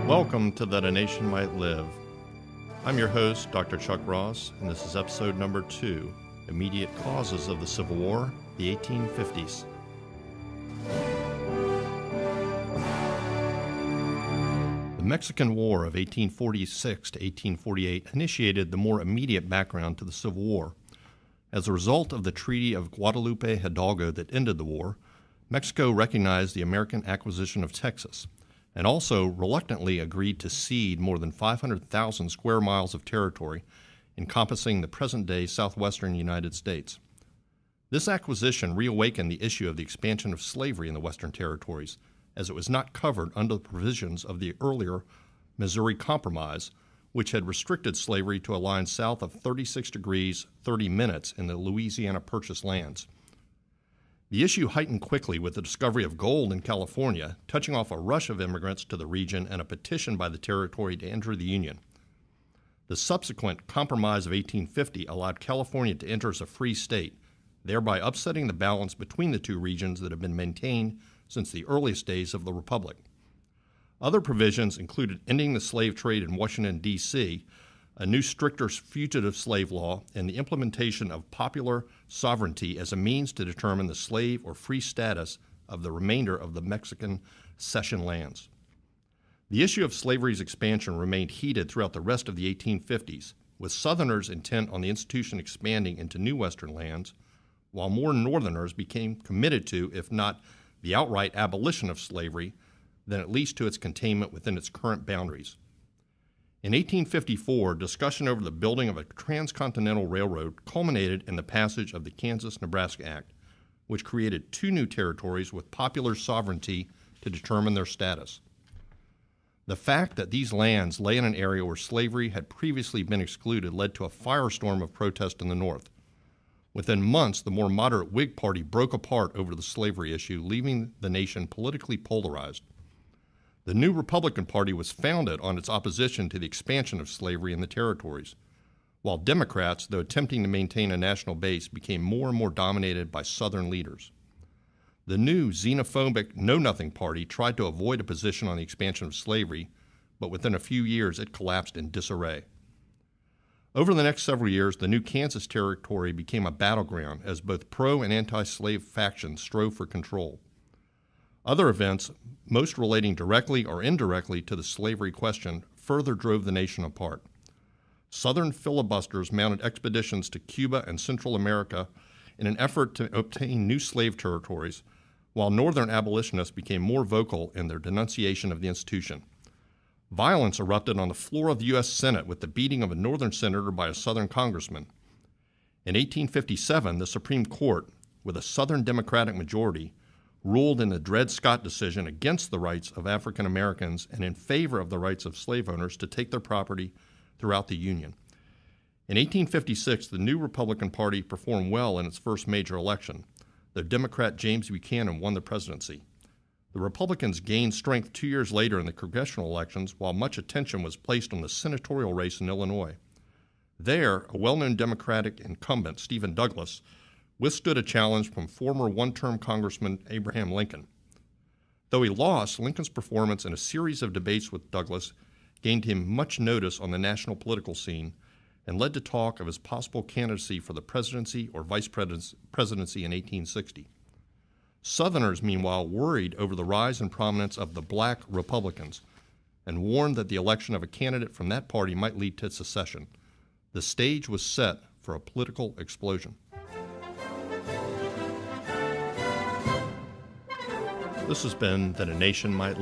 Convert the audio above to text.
Welcome to That a Nation Might Live. I'm your host, Dr. Chuck Ross, and this is episode number 2, Immediate Causes of the Civil War, the 1850s. The Mexican War of 1846 to 1848 initiated the more immediate background to the Civil War. As a result of the Treaty of Guadalupe Hidalgo that ended the war, Mexico recognized the American acquisition of Texas, and also reluctantly agreed to cede more than 500,000 square miles of territory encompassing the present-day southwestern United States. This acquisition reawakened the issue of the expansion of slavery in the western territories, as it was not covered under the provisions of the earlier Missouri Compromise, which had restricted slavery to a line south of 36 degrees 30 minutes in the Louisiana Purchase lands. The issue heightened quickly with the discovery of gold in California, touching off a rush of immigrants to the region and a petition by the territory to enter the Union. The subsequent Compromise of 1850 allowed California to enter as a free state, thereby upsetting the balance between the two regions that have been maintained since the earliest days of the Republic. Other provisions included ending the slave trade in Washington, D.C., a new stricter fugitive slave law, and the implementation of popular sovereignty as a means to determine the slave or free status of the remainder of the Mexican cession lands. The issue of slavery's expansion remained heated throughout the rest of the 1850s, with Southerners intent on the institution expanding into new Western lands, while more Northerners became committed to, if not the outright abolition of slavery, then at least to its containment within its current boundaries. In 1854, discussion over the building of a transcontinental railroad culminated in the passage of the Kansas-Nebraska Act, which created two new territories with popular sovereignty to determine their status. The fact that these lands lay in an area where slavery had previously been excluded led to a firestorm of protest in the North. Within months, the more moderate Whig Party broke apart over the slavery issue, leaving the nation politically polarized. The new Republican Party was founded on its opposition to the expansion of slavery in the territories, while Democrats, though attempting to maintain a national base, became more and more dominated by Southern leaders. The new xenophobic Know-Nothing Party tried to avoid a position on the expansion of slavery, but within a few years it collapsed in disarray. Over the next several years, the new Kansas territory became a battleground as both pro- and anti-slave factions strove for control. Other events, most relating directly or indirectly to the slavery question, further drove the nation apart. Southern filibusters mounted expeditions to Cuba and Central America in an effort to obtain new slave territories, while Northern abolitionists became more vocal in their denunciation of the institution. Violence erupted on the floor of the U.S. Senate with the beating of a Northern senator by a Southern congressman. In 1857, the Supreme Court, with a Southern Democratic majority, ruled in the Dred Scott decision against the rights of African Americans and in favor of the rights of slave owners to take their property throughout the Union. In 1856, the new Republican Party performed well in its first major election, though Democrat James Buchanan won the presidency. The Republicans gained strength 2 years later in the congressional elections, while much attention was placed on the senatorial race in Illinois. There, a well-known Democratic incumbent, Stephen Douglas, withstood a challenge from former one-term Congressman Abraham Lincoln. Though he lost, Lincoln's performance in a series of debates with Douglas gained him much notice on the national political scene and led to talk of his possible candidacy for the presidency or vice presidency in 1860. Southerners, meanwhile, worried over the rise in prominence of the black Republicans and warned that the election of a candidate from that party might lead to secession. The stage was set for a political explosion. This has been That a Nation Might Live.